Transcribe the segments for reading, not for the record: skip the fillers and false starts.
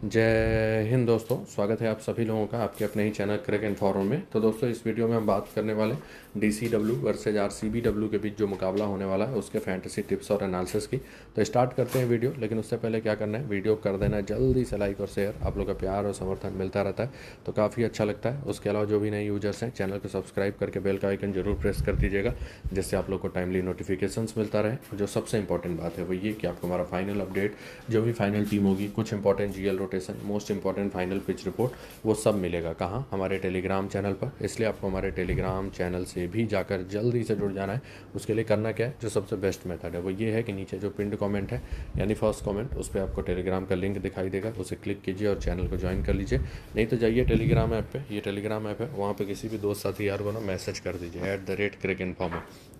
जय हिंद दोस्तों, स्वागत है आप सभी लोगों का आपके अपने ही चैनल क्रिकेट इन्फॉर्म में। तो दोस्तों, इस वीडियो में हम बात करने वाले डीसीडब्ल्यू वर्सेज आरसीबीडब्ल्यू के बीच जो मुकाबला होने वाला है उसके फैंटेसी टिप्स और एनालिसिस की। तो स्टार्ट करते हैं वीडियो, लेकिन उससे पहले क्या करना है, वीडियो कर देना है जल्दी से लाइक और शेयर। आप लोग का प्यार और समर्थन मिलता रहता है तो काफ़ी अच्छा लगता है। उसके अलावा जो भी नए यूजर्स हैं, चैनल को सब्सक्राइब करके बेल का आइकन जरूर प्रेस कर दीजिएगा, जिससे आप लोग को टाइमली नोटिफिकेशंस मिलता रहे। जो सबसे इंपॉर्टेंट बात है वो ये कि आपको हमारा फाइनल अपडेट, जो भी फाइनल टीम होगी, कुछ important GL rotation, most important final pitch report, वो सब मिलेगा कहाँ, हमारे टेलीग्राम चैनल पर। इसलिए आपको हमारे टेलीग्राम चैनल से भी जाकर जल्दी से जुड़ जाना है। उसके लिए करना क्या है, जो सबसे बेस्ट मेथड है वो ये है कि नीचे जो पिंड कमेंट है यानी फर्स्ट कमेंट, उस पर आपको टेलीग्राम का लिंक दिखाई देगा, उसे क्लिक कीजिए और चैनल को ज्वाइन कर लीजिए। नहीं तो जाइए टेलीग्राम ऐप पे, ये टेलीग्राम ऐप है, वहाँ पे किसी भी दोस्त साथी यार को ना मैसेज कर दीजिए @cricinform।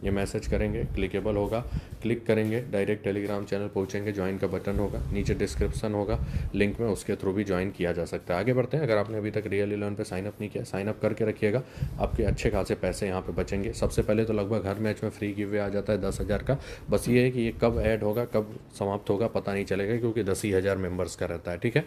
ये मैसेज करेंगे, क्लिकेबल होगा, क्लिक करेंगे डायरेक्ट टेलीग्राम चैनल पहुँचेंगे, ज्वाइन का बटन होगा, नीचे डिस्क्रिप्शन होगा लिंक में, उसके थ्रू भी ज्वाइन किया जा सकता है। आगे बढ़ते हैं। अगर आपने अभी तक रियल 11 पे साइन अप नहीं किया, साइन अप करके रखिएगा, आपके अच्छे खासे पैसे यहाँ पे बचेंगे। सबसे पहले तो लगभग हर मैच में फ्री गिव आ जाता है 10,000 का। बस ये है कि ये कब ऐड होगा कब समाप्त होगा पता नहीं चलेगा, क्योंकि 10,000 मेंबर्स का रहता है। ठीक है,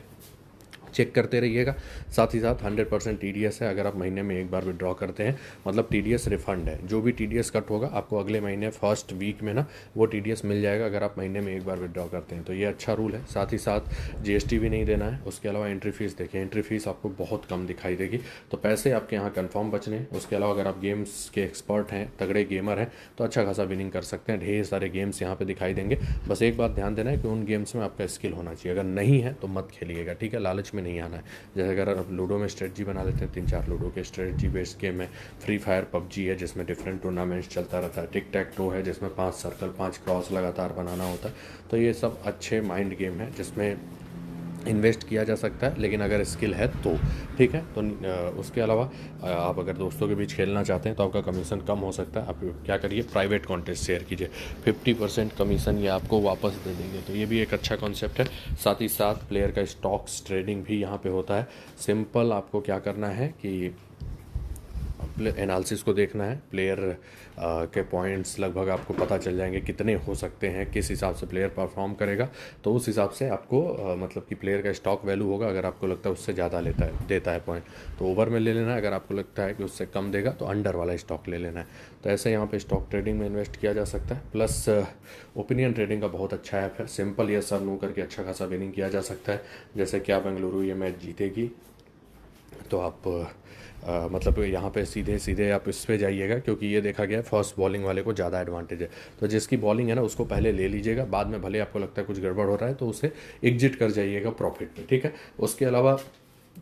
चेक करते रहिएगा। साथ ही साथ 100% टीडीएस है। अगर आप महीने में एक बार विड्रॉ करते हैं, मतलब टीडीएस रिफंड है, जो भी टीडीएस कट होगा आपको अगले महीने फर्स्ट वीक में ना वो टीडीएस मिल जाएगा, अगर आप महीने में एक बार विड्रॉ करते हैं तो ये अच्छा रूल है। साथ ही साथ जीएसटी भी नहीं देना है। उसके अलावा एंट्री फीस देखिए, एंट्री फीस आपको बहुत कम दिखाई देगी, तो पैसे आपके यहाँ कन्फर्म बचने। उसके अलावा अगर आप गेम्स के एक्सपर्ट हैं, तगड़े गेमर हैं, तो अच्छा खासा विनिंग कर सकते हैं। ढेर सारे गेम्स यहाँ पे दिखाई देंगे। बस एक बात ध्यान देना है कि उन गेम्स में आपका स्किल होना चाहिए, अगर नहीं है तो मत खेलिएगा। ठीक है, लालच में नहीं आना है। जैसे अगर आप लूडो में स्ट्रेटजी बना लेते हैं, 3-4 लूडो के स्ट्रेटजी बेस्ड गेम है, फ्री फायर पबजी है जिसमें डिफरेंट टूर्नामेंट्स चलता रहता है, टिक टैक टो है जिसमें 5 सर्कल 5 क्रॉस लगातार बनाना होता है। तो ये सब अच्छे माइंड गेम है जिसमें इन्वेस्ट किया जा सकता है, लेकिन अगर स्किल है तो ठीक है। तो उसके अलावा आप अगर दोस्तों के बीच खेलना चाहते हैं तो आपका कमीशन कम हो सकता है। आप क्या करिए, प्राइवेट कॉन्टेस्ट शेयर कीजिए, 50% कमीशन ये आपको वापस दे देंगे, तो ये भी एक अच्छा कॉन्सेप्ट है। साथ ही साथ प्लेयर का स्टॉक्स ट्रेडिंग भी यहाँ पे होता है। सिंपल आपको क्या करना है कि एनालिसिस को देखना है, प्लेयर के पॉइंट्स लगभग आपको पता चल जाएंगे कितने हो सकते हैं, किस हिसाब से प्लेयर परफॉर्म करेगा, तो उस हिसाब से आपको मतलब कि प्लेयर का स्टॉक वैल्यू होगा। अगर आपको लगता है उससे ज़्यादा देता है पॉइंट तो ओवर में ले लेना है, अगर आपको लगता है कि उससे कम देगा तो अंडर वाला स्टॉक ले लेना है। तो ऐसे यहाँ पे स्टॉक ट्रेडिंग में इन्वेस्ट किया जा सकता है। प्लस ओपिनियन ट्रेडिंग का बहुत अच्छा ऐप है, सिंपल ये सब नो करके अच्छा खासा विनिंग किया जा सकता है। जैसे क्या बेंगलुरु ये मैच जीतेगी, तो आप मतलब यहाँ पे सीधे सीधे आप इस पे जाइएगा, क्योंकि ये देखा गया है फर्स्ट बॉलिंग वाले को ज़्यादा एडवांटेज है। तो जिसकी बॉलिंग है ना उसको पहले ले लीजिएगा, बाद में भले आपको लगता है कुछ गड़बड़ हो रहा है तो उसे एग्जिट कर जाइएगा प्रॉफिट पे। ठीक है, उसके अलावा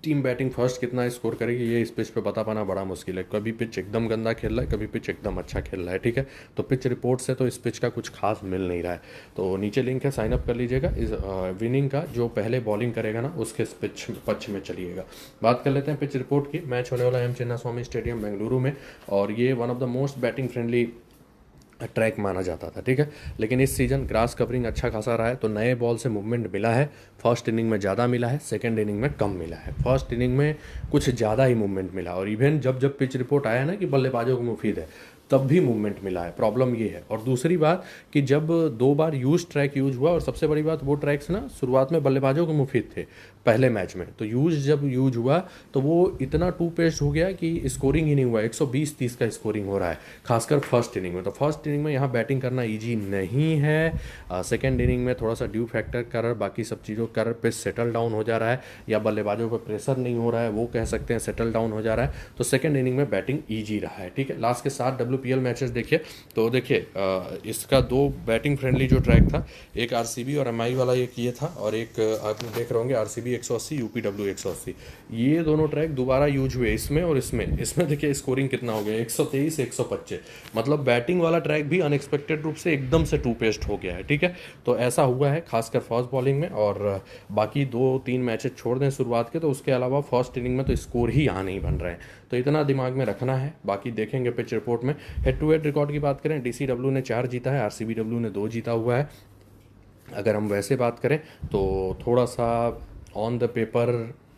टीम बैटिंग फर्स्ट कितना स्कोर करेगी ये इस पिच पे बता पाना बड़ा मुश्किल है। कभी पिच एकदम गंदा खेल रहा है, कभी पिच एकदम अच्छा खेल रहा है। ठीक है, तो पिच रिपोर्ट से तो इस पिच का कुछ खास मिल नहीं रहा है। तो नीचे लिंक है, साइन अप कर लीजिएगा। इस विनिंग का जो पहले बॉलिंग करेगा ना उसके पिच पक्ष में चलिएगा। बात कर लेते हैं पिच रिपोर्ट की। मैच होने वाला है एम चिन्नास्वामी स्टेडियम बेंगलुरु में, और ये one of the most batting friendly track माना जाता था। ठीक है, लेकिन इस सीज़न ग्रास कवरिंग अच्छा खासा रहा है, तो नए बॉल से मूवमेंट मिला है। फर्स्ट इनिंग में ज़्यादा मिला है, सेकंड इनिंग में कम मिला है। फर्स्ट इनिंग में कुछ ज़्यादा ही मूवमेंट मिला, और इवन जब जब पिच रिपोर्ट आया ना कि बल्लेबाजों को मुफीद है, तब भी मूवमेंट मिला है। प्रॉब्लम ये है। और दूसरी बात कि जब 2 बार यूज ट्रैक यूज हुआ, और सबसे बड़ी बात वो ट्रैक्स ना शुरुआत में बल्लेबाजों को मुफीद थे पहले मैच में, तो जब यूज हुआ तो वो इतना टू पेस्ट हो गया कि स्कोरिंग ही नहीं हुआ। 120-30 का स्कोरिंग हो रहा है, खासकर फर्स्ट इनिंग में। तो फर्स्ट इनिंग में यहाँ बैटिंग करना ईजी नहीं है। सेकेंड इनिंग में थोड़ा सा ड्यू फैक्टर कर, बाकी सब चीज़ों कर पे सेटल डाउन हो जा रहा है, या बल्लेबाजों पर प्रेशर नहीं हो रहा है, वो कह सकते हैं सेटल डाउन हो जा रहा है। तो सेकेंड इनिंग में बैटिंग ईजी रहा है। ठीक है, लास्ट के 7 WPL मैचेस देखिए, तो देखिए इसका 2 बैटिंग फ्रेंडली जो ट्रैक था, एक आरसीबी और एमआई वाला एक ये था, और एक आप देख रहे होंगे आरसीबी 180, यूपीडब्ल्यू 180। ये दोनों ट्रैक दोबारा यूज हुए इसमें और इसमें। इसमें देखिए स्कोरिंग कितना हो गया, 123, 125। मतलब बैटिंग वाला ट्रैक भी अनएक्सपेक्टेड रूप से एकदम से टू पेस्ट हो गया है। ठीक है, तो ऐसा हुआ है खासकर फर्स्ट बॉलिंग में। और बाकी 2-3 मैचेस छोड़ दें शुरुआत के, तो उसके अलावा फर्स्ट इनिंग में तो स्कोर ही यहाँ नहीं बन रहे हैं। तो इतना दिमाग में रखना है। बाकी देखेंगे पिच रिपोर्ट में। हेड टू हेड रिकॉर्ड की बात करें, डीसीडब्ल्यू ने 4 जीता है, आरसीबीडब्ल्यू ने 2 जीता हुआ है। अगर हम वैसे बात करें तो थोड़ा सा ऑन द पेपर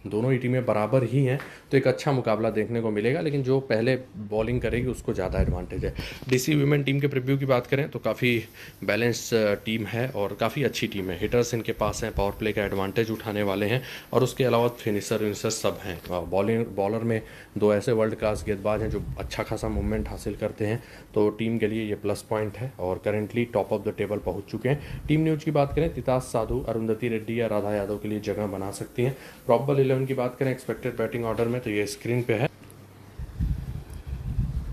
दोनों ही टीमें बराबर ही हैं, तो एक अच्छा मुकाबला देखने को मिलेगा, लेकिन जो पहले बॉलिंग करेगी उसको ज़्यादा एडवांटेज है। डीसी वीमेन टीम के प्रीव्यू की बात करें तो काफ़ी बैलेंस टीम है और काफ़ी अच्छी टीम है। हिटर्स इनके पास हैं, पावर प्ले का एडवांटेज उठाने वाले हैं, और उसके अलावा फिनिशर विनिशर सब हैं। बॉलर में दो ऐसे वर्ल्ड क्लास गेंदबाज हैं जो अच्छा खासा मूवमेंट हासिल करते हैं, तो टीम के लिए ये प्लस पॉइंट है और currently top of the table पहुंच चुके हैं। टीम न्यूज की बात करें, तितास साधु, अरुंधति रेड्डी या राधा यादव के लिए जगह बना सकती हैं। प्रॉबेबल 11 की बात करें एक्सपेक्टेड बैटिंग ऑर्डर में, तो ये स्क्रीन पे है,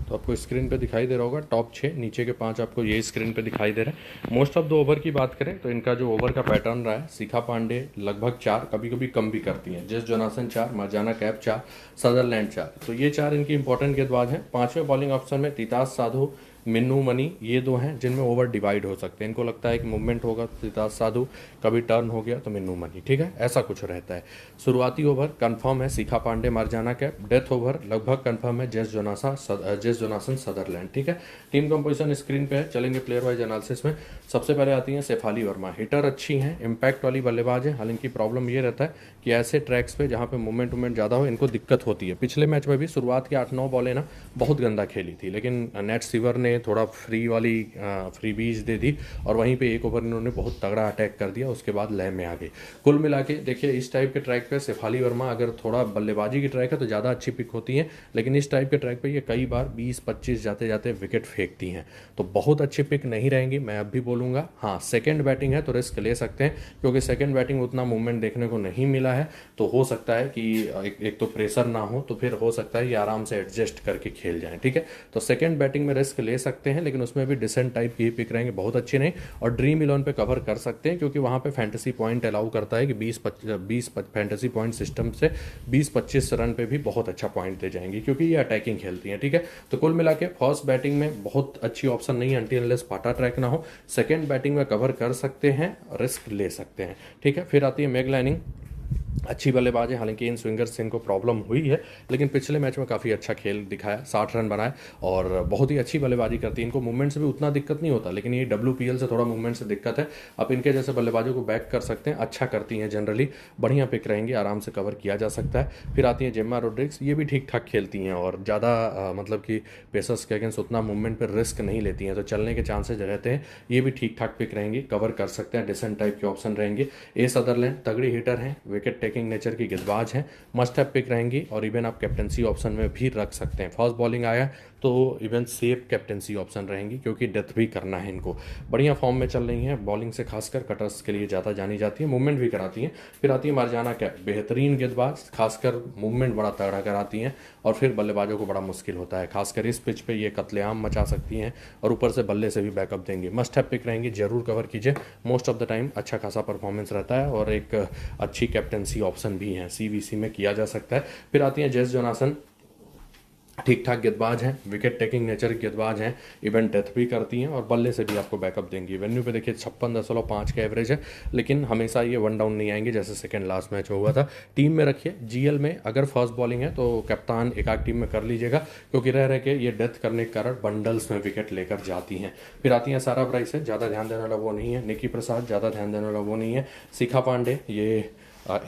तो आपको स्क्रीन पे दिखाई दे रहा होगा। टॉप 6, नीचे के 5 आपको ये स्क्रीन पे दिखाई दे रहा है। मोस्ट ऑफ द ओवर की बात करें तो इनका जो ओवर का पैटर्न रहा है, शिखा पांडे लगभग 4, कभी कभी कम भी करती हैं, जेस जोनासन 4, मर्जाना कैप 4, सदरलैंड 4, तो ये 4 इनकी इंपॉर्टेंट गेंदबाज हैं। 5वें बॉलिंग ऑप्शन में तितास साधु, मिन्नू मनी, ये दो हैं जिनमें ओवर डिवाइड हो सकते हैं। इनको लगता है कि मूवमेंट होगा तो तितास साधु, कभी टर्न हो गया तो मिन्नू मनी, ठीक है, ऐसा कुछ रहता है। शुरुआती ओवर कंफर्म है Shikha Pandey मर्जाना cap, death over लगभग कंफर्म है जेस जोनासन सदरलैंड, ठीक है। टीम कंपोजिशन स्क्रीन पे है, चलेंगे प्लेयर वाइज एनालिसिस में। सबसे पहले आती हैं शेफाली वर्मा, हिटर अच्छी हैं, इम्पैक्ट वाली बल्लेबाज है, हालांकि प्रॉब्लम ये रहता है कि ऐसे ट्रैक्स पे जहाँ पे मूवमेंट ज़्यादा हो इनको दिक्कत होती है। पिछले मैच में भी शुरुआत की 8-9 बॉलें ना बहुत गंदा खेली थी, लेकिन नेट सीवर ने थोड़ा फ्री बीज दे दी और वहीं पे एक ओवर इन्होंने बहुत तगड़ा अटैक कर दिया, उसके बाद लय में आ गए। कुल मिला के देखिए, इस टाइप के ट्रैक पे शेफाली वर्मा अगर थोड़ा बल्लेबाजी की ट्रैक है तो ज़्यादा अच्छी पिक होती है, लेकिन इस टाइप के ट्रैक पे ये कई बार 20-25 जाते जाते विकेट फेंकती हैं, तो बहुत अच्छी पिक नहीं रहेंगी, मैं अब भी बोलूँगा। हाँ, सेकेंड बैटिंग है तो रिस्क ले सकते हैं, क्योंकि सेकेंड बैटिंग उतना मूवमेंट देखने को नहीं मिला है, तो हो सकता है कि एक तो प्रेशर ना हो, तो फिर हो सकता है ये आराम से एडजस्ट करके खेल जाएं, ठीक है। तो सेकेंड बैटिंग में रिस्क ले सकते हैं, लेकिन उसमें भी डिसेंट टाइप की ही पिक रहेंगे, बहुत अच्छी नहीं। और ड्रीम 11 पे कवर कर सकते हैं, क्योंकि वहाँ पे फैंटेसी पॉइंट अलाउ करता है कि 20 फैंटेसी पॉइंट सिस्टम से 20-25 रन पे भी बहुत अच्छा पॉइंट दे जाएंगे, क्योंकि ये अटैकिंग खेलती हैं, ठीक है। तो कुल मिला के फर्स्ट बैटिंग में बहुत अच्छी ऑप्शन नहीं है अनटिल अनलेस पाटा ट्रैक ना हो। सेकेंड बैटिंग में कवर कर सकते हैं, रिस्क ले सकते हैं, ठीक है। फिर आती है मेग लाइनिंग, अच्छी बल्लेबाज है, हालांकि इन स्विंगर्स से इनको प्रॉब्लम हुई है, लेकिन पिछले मैच में काफ़ी अच्छा खेल दिखाया, 60 रन बनाए और बहुत ही अच्छी बल्लेबाजी करती है। इनको मूवमेंट से भी उतना दिक्कत नहीं होता, लेकिन ये WPL से थोड़ा मूवमेंट से दिक्कत है। अब इनके जैसे बल्लेबाजों को बैक कर सकते हैं, अच्छा करती हैं, जनरली बढ़िया पिक रहेंगे, आराम से कवर किया जा सकता है। फिर आती हैं जेम्मा रोड्रिग्स, ये भी ठीक ठाक खेलती हैं और ज़्यादा मतलब कि पेसर्स के अगेंस्ट उतना मूवमेंट पर रिस्क नहीं लेती हैं, तो चलने के चांसेज रहते हैं। ये भी ठीक ठाक पिक रहेंगी, कवर कर सकते हैं, डिसेंट टाइप के ऑप्शन रहेंगे। ए सदरलैंड तगड़ी हिटर हैं, विकेट टेकिंग नेचर की गेंदबाज हैं, मस्ट हैव पिक रहेंगी, और इवन आप कैप्टनसी ऑप्शन में भी रख सकते हैं। फर्स्ट बॉलिंग आया तो इवन सेफ कैप्टनसी ऑप्शन रहेंगी, क्योंकि डेथ भी करना है इनको, बढ़िया फॉर्म में चल रही हैं, बॉलिंग से खासकर कटर्स के लिए ज़्यादा जानी जाती है, मूवमेंट भी कराती हैं। फिर आती है मर्जाना कैप, बेहतरीन गेंदबाज, खासकर मूवमेंट बड़ा तगड़ा कराती हैं, और फिर बल्लेबाजों को बड़ा मुश्किल होता है, खासकर इस पिच पे ये कत्लेआम मचा सकती हैं, और ऊपर से बल्ले से भी बैकअप देंगे। मस्ट हैव पिक रहेंगी, जरूर कवर कीजिए, मोस्ट ऑफ द टाइम अच्छा खासा परफॉर्मेंस रहता है, और एक अच्छी कैप्टनसी ऑप्शन भी है, CVC में किया जा सकता है। फिर आती हैं जेस जोनासन, ठीक ठाक गेंदबाज हैं, विकेट टेकिंग नेचर की गेंदबाज हैं, इवेंट डेथ भी करती हैं, और बल्ले से भी आपको बैकअप देंगी। वेन्यू पे देखिए 56.5 का एवरेज है, लेकिन हमेशा ये वन डाउन नहीं आएंगे, जैसे सेकंड लास्ट मैच हुआ था। टीम में रखिए, GL में अगर फर्स्ट बॉलिंग है तो कप्तान एक आध टीम में कर लीजिएगा, क्योंकि रह के ये डेथ करने के कारण बंडल्स में विकेट लेकर जाती हैं। फिर आती हैं सारा ब्राइस है, ज़्यादा ध्यान देने वाला वो नहीं है, निकी प्रसाद ज़्यादा ध्यान देने वाला वो नहीं है, शिखा पांडे ये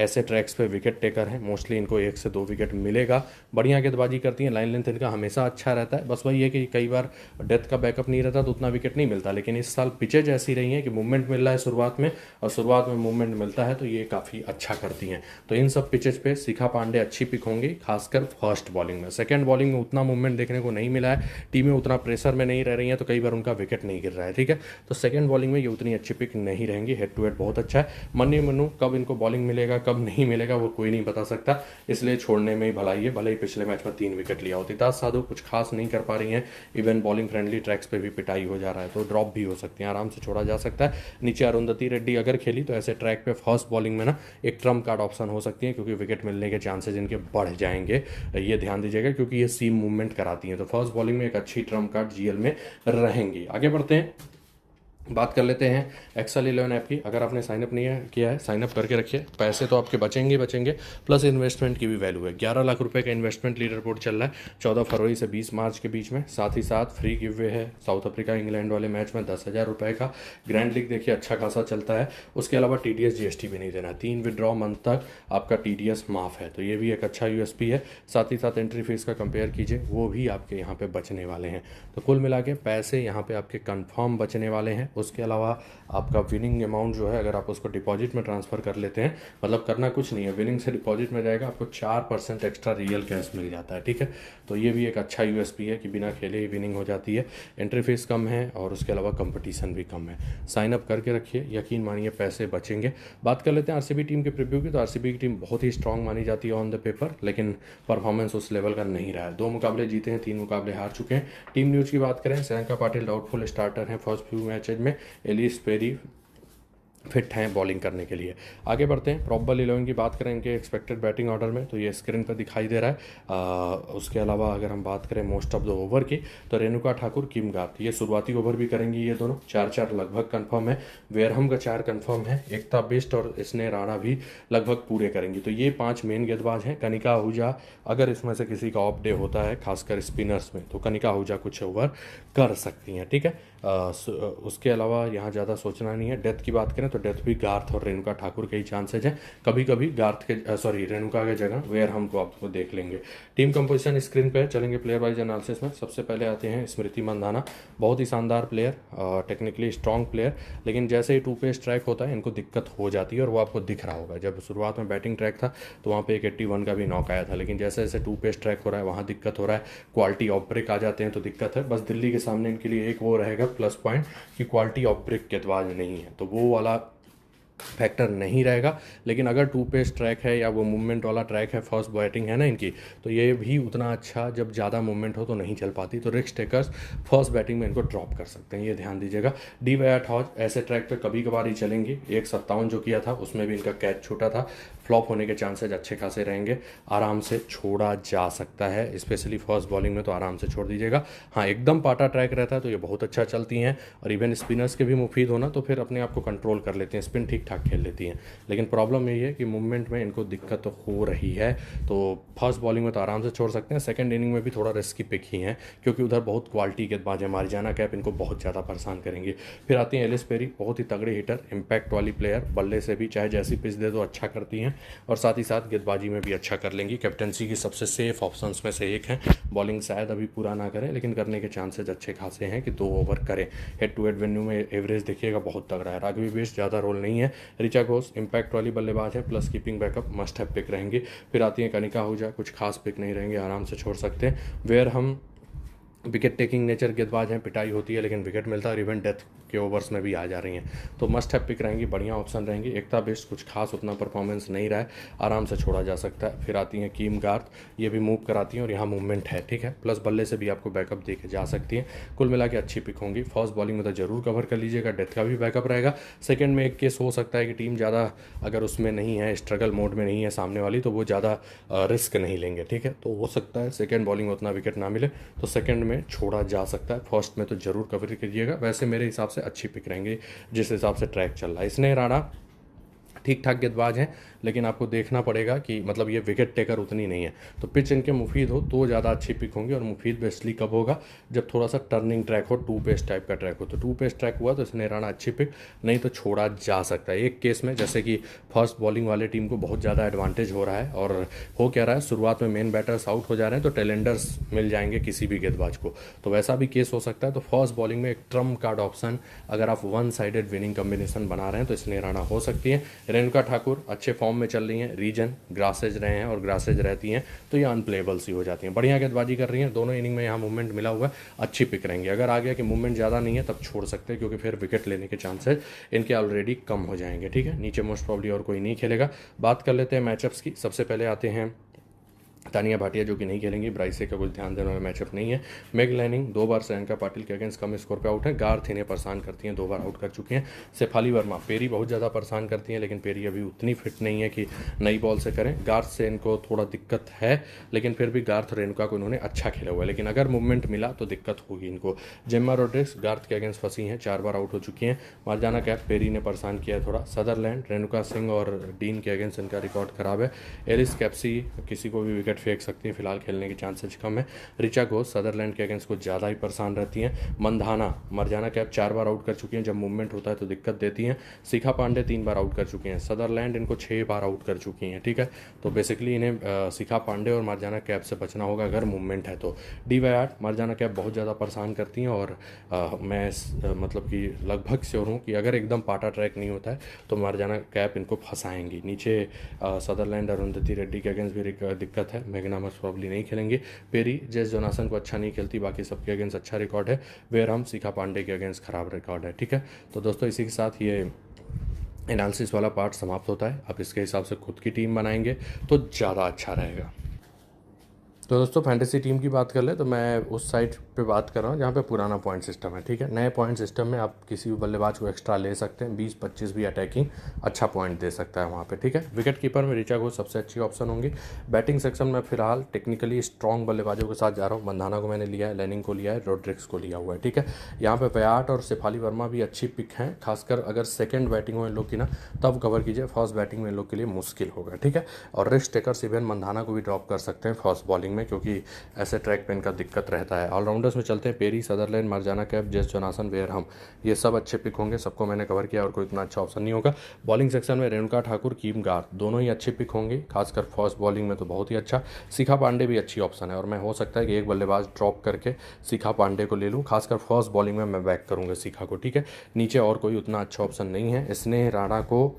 ऐसे ट्रैक्स पे विकेट टेकर हैं, मोस्टली इनको 1 से 2 विकेट मिलेगा, बढ़िया गेंदबाजी करती हैं, लाइन लेंथ इनका हमेशा अच्छा रहता है। बस वही है कि कई बार डेथ का बैकअप नहीं रहता तो उतना विकेट नहीं मिलता, लेकिन इस साल पिचेज ऐसी रही हैं कि मूवमेंट मिल रहा है शुरुआत में, और शुरुआत में मूवमेंट मिलता है तो ये काफ़ी अच्छा करती हैं। तो इन सब पिचेज पे शिखा पांडे अच्छी पिक होंगी, खासकर फर्स्ट बॉलिंग में। सेकेंड बॉलिंग में उतना मूवमेंट देखने को नहीं मिला है, टीमें उतना प्रेशर में नहीं रह रही हैं, तो कई बार उनका विकेट नहीं गिर रहा है, ठीक है। तो सेकेंड बॉलिंग में ये उतनी अच्छी पिक नहीं रहेंगी, हेड टू हेड बहुत अच्छा है। मन्नू कब इनको बॉलिंग मिलेगा कब नहीं मिलेगा वो कोई नहीं बता सकता, इसलिए छोड़ने में ही भलाई है, भले ही पिछले मैच में 3 विकेट लिया हो। तितास साधु कुछ खास नहीं कर पा रही हैं, इवन बॉलिंग फ्रेंडली ट्रैक्स पे भी पिटाई हो जा रहा है, तो ड्रॉप भी हो सकती हैं, आराम से छोड़ा जा सकता है। नीचे अरुंधति रेड्डी अगर खेली तो ऐसे ट्रैक पे फर्स्ट बॉलिंग में ना एक ट्रम्प कार्ड ऑप्शन हो सकती है, क्योंकि विकेट मिलने के चांसेज इनके बढ़ जाएंगे, ये ध्यान दीजिएगा, क्योंकि ये सीम मूवमेंट कराती हैं, तो फर्स्ट बॉलिंग में एक अच्छी ट्रम्प कार्ड GL में रहेंगी। आगे बढ़ते हैं, बात कर लेते हैं एक्सेल 11 ऐप की। अगर आपने साइनअप नहीं किया है, साइनअप करके रखिए। पैसे तो आपके बचेंगे ही बचेंगे, प्लस इन्वेस्टमेंट की भी वैल्यू है। 11 लाख रुपए का इन्वेस्टमेंट लीडर बोर्ड चल रहा है 14 फरवरी से 20 मार्च के बीच में। साथ ही साथ फ्री गिव वे है साउथ अफ्रीका इंग्लैंड वाले मैच में 10,000 रुपये का। ग्रैंड लीग देखिए अच्छा खासा चलता है। उसके अलावा TDS GST भी नहीं देना, 3 विड्रॉ मंथ तक आपका TDS माफ़ है, तो ये भी एक अच्छा USP है। साथ ही साथ एंट्री फीस का कंपेयर कीजिए, वो भी आपके यहाँ पे बचने वाले हैं। तो कुल मिला के पैसे यहाँ पे आपके कंफर्म बचने वाले हैं। उसके अलावा आपका विनिंग अमाउंट जो है, अगर आप उसको डिपॉजिट में ट्रांसफ़र कर लेते हैं, मतलब करना कुछ नहीं है, विनिंग से डिपॉजिट में जाएगा, आपको 4% एक्स्ट्रा रियल कैश मिल जाता है। ठीक है, तो ये भी एक अच्छा USP है कि बिना खेले ही विनिंग हो जाती है। एंट्री फीस कम है और उसके अलावा कंपटीशन भी कम है। साइन अप करके रखिए, यकीन मानिए पैसे बचेंगे। बात कर लेते हैं RCB टीम के प्रीव्यू की। तो RCB की टीम बहुत ही स्ट्रांग मानी जाती है ऑन द पेपर, लेकिन परफॉर्मेंस उस लेवल का नहीं रहा है। 2 मुकाबले जीते हैं, 3 मुकाबले हार चुके हैं। टीम न्यूज़ की बात करें, श्रेयंका पाटिल डाउटफुल स्टार्टर हैं फर्स्ट फ्यू मैचेज में। एलिस पेरी फिट हैं बॉलिंग करने के लिए। आगे बढ़ते हैं, प्रॉबल 11 की बात करें इनके एक्सपेक्टेड बैटिंग ऑर्डर में, तो ये स्क्रीन पर दिखाई दे रहा है। उसके अलावा अगर हम बात करें मोस्ट ऑफ द ओवर की, तो रेणुका ठाकुर, किम गार्थ, ये शुरुआती ओवर भी करेंगी। ये दोनों 4-4 लगभग कंफर्म है। वेरहम का 4 कंफर्म है। एकता बिष्ट और स्नेह राणा भी लगभग पूरे करेंगी। तो ये 5 मेन गेंदबाज हैं। कनिका आहूजा, अगर इसमें से किसी का ऑफ डे होता है खासकर स्पिनर्स में, तो कनिका आहूजा कुछ ओवर कर सकती हैं। ठीक है, उसके अलावा यहाँ ज़्यादा सोचना नहीं है। डेथ की बात करें तो डेथ भी गार्थ और रेणुका ठाकुर के ही चांसेज हैं। कभी कभी रेणुका के जगह वेयर हम को आपको देख लेंगे। टीम कंपोजिशन स्क्रीन पे चलेंगे प्लेयर वाइज एनालिसिस में। सबसे पहले आते हैं स्मृति मंदाना, बहुत ही शानदार प्लेयर, टेक्निकली स्ट्रॉन्ग प्लेयर, लेकिन जैसे ही 2 पेस ट्रैक होता है इनको दिक्कत हो जाती है और वो आपको दिख रहा होगा। जब शुरुआत में बैटिंग ट्रैक था तो वहाँ पे एक 81 का भी नॉक आया था, लेकिन जैसे जैसे 2 पेस ट्रैक हो रहा है वहाँ दिक्कत हो रहा है। क्वालिटी ऑफ ब्रेक आ जाते हैं तो दिक्कत है। बस दिल्ली के सामने इनके लिए एक वो रहेगा प्लस पॉइंट कि क्वालिटी ऑफ ब्रेक गेंदबाज नहीं है, तो वो वाला फैक्टर नहीं रहेगा। लेकिन अगर 2 पेस ट्रैक है या वो मूवमेंट वाला ट्रैक है, फर्स्ट बैटिंग है ना इनकी, तो ये भी उतना अच्छा, जब ज़्यादा मूवमेंट हो तो नहीं चल पाती, तो रिस्क टेकर्स फर्स्ट बैटिंग में इनको ड्रॉप कर सकते हैं, ये ध्यान दीजिएगा। डी वाया हॉज ऐसे ट्रैक पे कभी कभार ही चलेंगी। 157 जो किया था उसमें भी इनका कैच छोटा था, फ्लॉप होने के चांसेज अच्छे खासे रहेंगे। आराम से छोड़ा जा सकता है, स्पेशली फर्स्ट बॉलिंग में तो आराम से छोड़ दीजिएगा। हाँ, एकदम पाटा ट्रैक रहता है तो ये बहुत अच्छा चलती हैं, और इवन स्पिनर्स के भी मुफीद होना तो फिर अपने आप को कंट्रोल कर लेते हैं, स्पिन ठीक ठाक खेल लेती हैं। लेकिन प्रॉब्लम यही है कि मूवमेंट में इनको दिक्कत तो हो रही है, तो फर्स्ट बॉलिंग में तो आराम से छोड़ सकते हैं। सेकंड इनिंग में भी थोड़ा रिस्की पिक ही है, क्योंकि उधर बहुत क्वालिटी गेंदबाज है। मारिजाना कैप इनको बहुत ज़्यादा परेशान करेंगे। फिर आती हैं एलिस पेरी, बहुत ही तगड़ी हिटर, इम्पैक्ट वाली प्लेयर, बल्ले से भी चाहे जैसी पिच दे दो अच्छा करती हैं, और साथ ही साथ गेंदबाजी में भी अच्छा कर लेंगी। कैप्टनसी की सबसे सेफ ऑप्शंस में से एक हैं। बॉलिंग शायद अभी पूरा ना करें, लेकिन करने के चांसेज अच्छे खासे हैं कि 2 ओवर करें। हेड टू हेड वेन्यू में एवरेज देखिएगा बहुत तगड़ा है। राघवी बेस्ट ज़्यादा रोल नहीं है। ऋचा घोष इम्पैक्ट वाली बल्लेबाज है, plus keeping backup must have pick रहेंगी। फिर आती है कनिका आहूजा, कुछ खास पिक नहीं रहेंगे, आराम से छोड़ सकते हैं। वेयर हम विकेट टेकिंग नेचर गेंदबाज हैं, पिटाई होती है लेकिन विकेट मिलता है, इवन डेथ के ओवर्स में भी आ जा रही हैं, तो मस्ट हैव पिक रहेंगी, बढ़िया ऑप्शन रहेंगी। एकता बेस्ट कुछ खास उतना परफॉर्मेंस नहीं रहा है, आराम से छोड़ा जा सकता है। फिर आती हैं कीम गार्थ, ये भी मूव कराती हैं और यहाँ मूवमेंट है, ठीक है, प्लस बल्ले से भी आपको बैकअप दे के जा सकती हैं। कुल मिला के अच्छी पिक होंगी। फर्स्ट बॉलिंग में तो जरूर कवर कर लीजिएगा, डेथ का भी बैकअप रहेगा। सेकेंड में एक केस हो सकता है कि टीम ज़्यादा अगर उसमें नहीं है, स्ट्रगल मोड में नहीं है सामने वाली, तो वो ज़्यादा रिस्क नहीं लेंगे, ठीक है, तो हो सकता है सेकेंड बॉलिंग में उतना विकेट ना मिले तो सेकेंड में छोड़ा जा सकता है। फर्स्ट में तो जरूर कवर कीजिएगा। वैसे मेरे हिसाब से अच्छी पिक रहेंगे जिस हिसाब से ट्रैक चल रहा है। स्नेह राणा ठीक ठाक गेंदबाज हैं, लेकिन आपको देखना पड़ेगा कि मतलब ये विकेट टेकर उतनी नहीं है, तो पिच इनके मुफीद हो तो ज़्यादा अच्छी पिक होंगी। और मुफीद बेस्टली कब होगा, जब थोड़ा सा टर्निंग ट्रैक हो, 2 पेस टाइप का ट्रैक हो, तो 2 पेस ट्रैक हुआ तो स्नेह राणा अच्छी पिक, नहीं तो छोड़ा जा सकता है। एक केस में जैसे कि फर्स्ट बॉलिंग वाले टीम को बहुत ज़्यादा एडवांटेज हो रहा है, और हो क्या रहा है, शुरुआत में मेन बैटर्स आउट हो जा रहे हैं तो टेलेंडर्स मिल जाएंगे किसी भी गेंदबाज को, तो वैसा भी केस हो सकता है। तो फर्स्ट बॉलिंग में एक ट्रम्प कार्ड ऑप्शन, अगर आप 1 साइडेड विनिंग कॉम्बिनेशन बना रहे हैं तो स्नेह राणा हो सकती है। रेणुका ठाकुर अच्छे फॉर्म में चल रही हैं, रीजन ग्रासेज रहे हैं और ग्रासेज रहती हैं तो ये अनप्लेबल सी हो जाती हैं। बढ़िया गेंदबाजी कर रही हैं, दोनों इनिंग में यहाँ मूवमेंट मिला हुआ है, अच्छी पिक रहेंगे। अगर आ गया कि मूवमेंट ज़्यादा नहीं है तब छोड़ सकते हैं, क्योंकि फिर विकेट लेने के चांसेस इनके ऑलरेडी कम हो जाएंगे, ठीक है। नीचे मोस्ट प्रॉब्ली और कोई नहीं खेलेगा। बात कर लेते हैं मैचअप्स की। सबसे पहले आते हैं तानिया भाटिया जो कि नहीं खेलेंगी, ब्राइसे का कुछ ध्यान देने वाला मैचअप नहीं है। मेग लैनिंग 2 बार श्रेयांका पाटिल के अगेंस्ट कम स्कोर पे आउट है। गार्थ इन्हें परेशान करती हैं, 2 बार आउट कर चुकी हैं। शेफाली वर्मा, पेरी बहुत ज़्यादा परेशान करती हैं, लेकिन पेरी अभी उतनी फिट नहीं है कि नई बॉल से करें। गार्थ से इनको थोड़ा दिक्कत है, लेकिन फिर भी गार्थ रेणुका को इन्होंने अच्छा खेला हुआ है, लेकिन अगर मूवमेंट मिला तो दिक्कत होगी इनको। जेम्मा रोड्रिग्स गार्थ के अगेंस्ट फंसी हैं, 4 बार आउट हो चुकी हैं। मार्जाना कैप, पेरी ने परेशान किया है थोड़ा। सदरलैंड, रेणुका सिंह और डीन के अगेंस्ट इनका रिकॉर्ड खराब है। एलिस कैप्सी किसी को भी विकेट फेंक सकती है, फिलहाल खेलने के चांसेस कम है। रिचा घोष सदरलैंड के अगेंस्ट कुछ ज़्यादा ही परेशान रहती हैं। मंधाना, मरजाना कैप 4 बार आउट कर चुकी हैं, जब मूवमेंट होता है तो दिक्कत देती हैं। शिखा पांडे 3 बार आउट कर चुकी हैं। सदरलैंड इनको 6 बार आउट कर चुकी हैं, ठीक है। तो बेसिकली इन्हें शिखा पांडे और मरजाना कैप से बचना होगा अगर मूवमेंट है तो। डी वायाट, मरजाना कैप बहुत ज़्यादा परेशान करती हैं, और मैं मतलब कि लगभग श्योर हूँ कि अगर एकदम पाटा ट्रैक नहीं होता है तो मरजाना कैप इनको फंसाएंगी। नीचे सदरलैंड, अरुंधति रेड्डी के अगेंस्ट भी दिक्कत है। मेघना मस प्रॉब्ली नहीं खेलेंगे। पेरी जेस जोनासन को अच्छा नहीं खेलती, बाकी सबके अगेंस्ट अच्छा रिकॉर्ड है। वेरहम, शिखा पांडे के अगेंस्ट खराब रिकॉर्ड है, ठीक है। तो दोस्तों इसी के साथ ये एनालिसिस वाला पार्ट समाप्त होता है। आप इसके हिसाब से खुद की टीम बनाएंगे तो ज़्यादा अच्छा रहेगा। तो दोस्तों फैंटेसी टीम की बात कर ले तो मैं उस साइड पे बात कर रहा हूँ जहाँ पे पुराना पॉइंट सिस्टम है, ठीक है। नए पॉइंट सिस्टम में आप किसी भी बल्लेबाज को एक्स्ट्रा ले सकते हैं, 20-25 भी अटैकिंग अच्छा पॉइंट दे सकता है वहाँ पे, ठीक है। विकेट कीपर में ऋचा घोष सबसे अच्छी ऑप्शन होंगी। बैटिंग सेक्शन में फिलहाल टेक्निकली स्ट्रॉन्ग बल्लेबाजों के साथ जा रहा हूँ। मंधाना को मैंने लिया है, लैनिंग को लिया है, रोड्रिग्स को लिया हुआ है, ठीक है। यहाँ पे व्याट और शेफाली वर्मा भी अच्छी पिक हैं, खासकर अगर सेकेंड बैटिंग हो इन लोग की ना तब कवर कीजिए। फर्स्ट बैटिंग में इन लोग के लिए मुश्किल होगा, ठीक है। और रिस्क टेकर इवन मंधाना को भी ड्रॉप कर सकते हैं फर्स्ट बॉलिंग में, क्योंकि ऐसे ट्रैक पे इनका दिक्कत रहता है। ऑलराउंडर्स में चलते हैं, Perry, Sutherland, Marizanne Kapp, Jess Jonassen, Wareham, ये सब अच्छे पिक होंगे। सबको मैंने कवर किया और कोई इतना अच्छा ऑप्शन नहीं होगा। बॉलिंग सेक्शन में रेणुका ठाकुर, कीम गार्थ दोनों ही अच्छे पिक होंगे, खासकर फर्स्ट बॉलिंग में तो बहुत ही अच्छा। शिखा पांडे भी अच्छी ऑप्शन है, और मैं हो सकता है कि एक बल्लेबाज ड्रॉप करके शिखा पांडे को ले लूँ, खासकर फर्स्ट बॉलिंग में मैं बैक करूँगा शिखा को, ठीक है। नीचे और कोई उतना अच्छा ऑप्शन नहीं है। स्नेह राणा को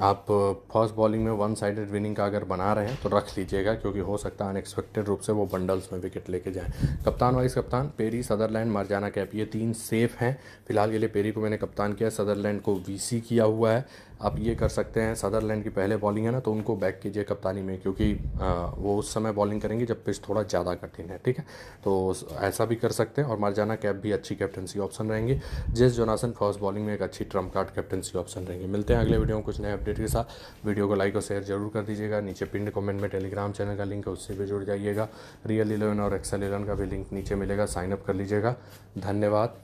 आप फर्स्ट बॉलिंग में वन साइडेड विनिंग का अगर बना रहे हैं तो रख लीजिएगा, क्योंकि हो सकता है अनएक्सपेक्टेड रूप से वो बंडल्स में विकेट लेके जाएं। कप्तान वाइस कप्तान, पेरी, सदरलैंड, मरजाना कैप, ये 3 सेफ हैं फिलहाल के लिए। पेरी को मैंने कप्तान किया, सदरलैंड को वीसी किया हुआ है। आप ये कर सकते हैं, सदरलैंड की पहले बॉलिंग है ना तो उनको बैक कीजिए कप्तानी में, क्योंकि वो उस समय बॉलिंग करेंगे जब पिच थोड़ा ज़्यादा कठिन है, ठीक है। तो ऐसा भी कर सकते हैं। और मरजाना कैप भी अच्छी कैप्टनसी ऑप्शन रहेंगे। जेस जोनासन फर्स्ट बॉलिंग में एक अच्छी ट्रम्प कार्ड कैप्टनसी ऑप्शन रहेंगे। मिलते हैं अगले वीडियो में कुछ नए अपडेट के साथ। वीडियो को लाइक और शेयर जरूर कर दीजिएगा। नीचे पिंड कमेंट में टेलीग्राम चैनल का लिंक है, उससे भी जुड़ जाइएगा। रियल 11 और एक्सेल 11 का भी लिंक नीचे मिलेगा, साइनअप कर लीजिएगा। धन्यवाद।